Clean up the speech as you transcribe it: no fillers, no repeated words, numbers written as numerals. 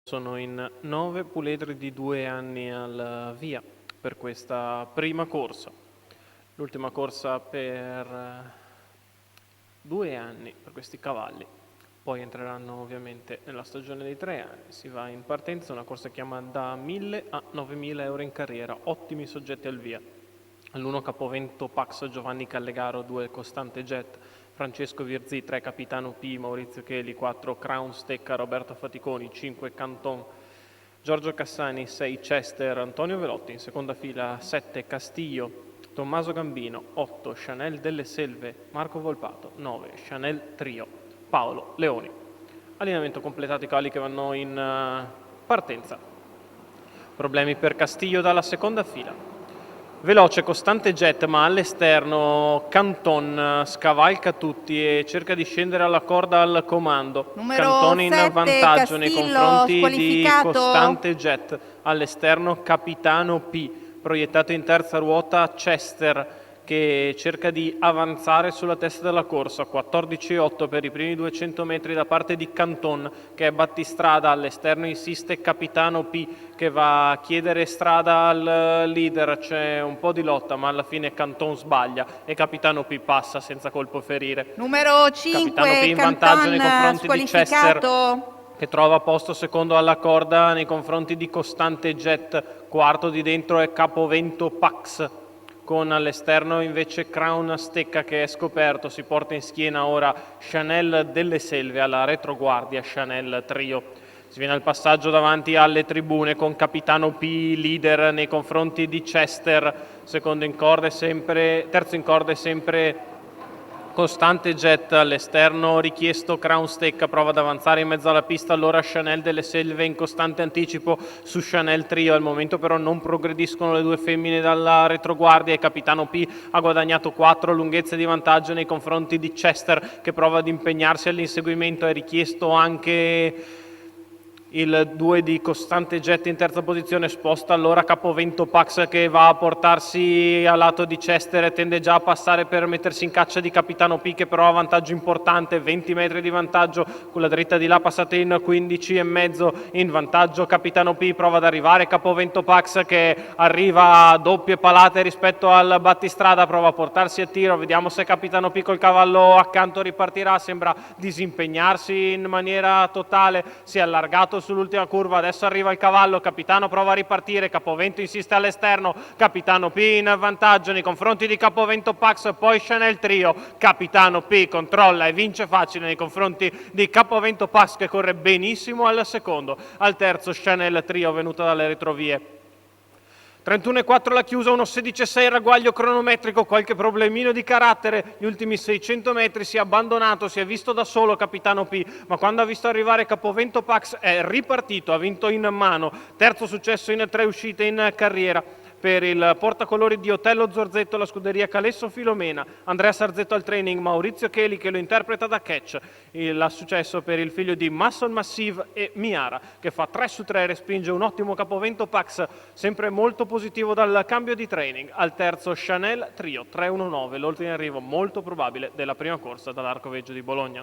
Sono in 9 puledri di 2 anni al via per questa prima corsa. L'ultima corsa per 2 anni per questi cavalli. Poi entreranno ovviamente nella stagione dei 3 anni. Si va in partenza, una corsa che chiama da 1.000 a 9.000 euro in carriera. Ottimi soggetti al via. All'1 capovento Pax Giovanni Callegaro, 2 Costante Jet, Francesco Virzì, 3 Capitano P, Maurizio Cheli, 4 Crown Stecca, Roberto Faticoni, 5 Canton, Giorgio Cassani, 6 Chester, Antonio Velotti, in seconda fila 7 Castillo, Tommaso Gambino, 8 Chanel delle Selve, Marco Volpato, 9 Chanel Trio, Paolo Leoni. Allineamento completato, i cavalli che vanno in partenza. Problemi per Castillo dalla seconda fila. Veloce, costante Jet, ma all'esterno Canton scavalca tutti e cerca di scendere alla corda al comando. Numero Canton in 7, vantaggio nei Castillo, confronti di squalificato. costante Jet. All'esterno Capitano P, proiettato in terza ruota Chester, che cerca di avanzare sulla testa della corsa. 14,8 per i primi 200 metri da parte di Canton, che è battistrada. All'esterno insiste Capitano P, che va a chiedere strada al leader. C'è un po' di lotta, ma alla fine Canton sbaglia e Capitano P passa senza colpo ferire. Numero 5, Capitano P in vantaggio nei confronti di Chester, squalificato. che trova posto secondo alla corda nei confronti di Costante Jet. Quarto di dentro è Capovento Pax, con all'esterno invece Crown Stecca, che è scoperto. Si porta in schiena ora Chanel delle Selve, alla retroguardia Chanel Trio. Si viene al passaggio davanti alle tribune con Capitano P leader nei confronti di Chester. Terzo in corda è sempre Costante Jet. All'esterno richiesto Crown Stecca, prova ad avanzare in mezzo alla pista allora Chanel delle Selve in costante anticipo su Chanel Trio. Al momento però non progrediscono le due femmine dalla retroguardia e Capitano P ha guadagnato 4 lunghezze di vantaggio nei confronti di Chester, che prova ad impegnarsi all'inseguimento. È richiesto anche il 2 di Costante Jet in terza posizione. Sposta allora Capovento Pax, che va a portarsi a lato di Chester e tende già a passare per mettersi in caccia di Capitano P, che però ha vantaggio importante, 20 metri di vantaggio. Con la dritta di là passata in 15,5 in vantaggio Capitano P. Prova ad arrivare Capovento Pax, che arriva a doppie palate rispetto al battistrada, prova a portarsi a tiro. Vediamo se Capitano P col cavallo accanto ripartirà. Sembra disimpegnarsi in maniera totale, si è allargato sull'ultima curva. Adesso arriva il cavallo, Capitano prova a ripartire, Capovento insiste all'esterno, Capitano P in vantaggio nei confronti di Capovento Pax, poi Chanel Trio. Capitano P controlla e vince facile nei confronti di Capovento Pax, che corre benissimo al secondo. Al terzo Chanel Trio, venuta dalle retrovie. 31,4 la chiusa, 1,16,6 il ragguaglio cronometrico, qualche problemino di carattere. Gli ultimi 600 metri si è abbandonato, si è visto da solo Capitano P, ma quando ha visto arrivare Capovento Pax è ripartito, ha vinto in mano. Terzo successo in 3 uscite in carriera per il portacolori di Otello Zorzetto, la scuderia Calesso Filomena. Andrea Sarzetto al training, Maurizio Cheli che lo interpreta da catch. Il successo per il figlio di Muscle Massive e Miara, che fa 3 su 3, respinge un ottimo Capovento Pax, sempre molto positivo dal cambio di training. Al terzo Chanel Trio, 3,19, l'ordine arrivo molto probabile della prima corsa dall'Arco Veggio di Bologna.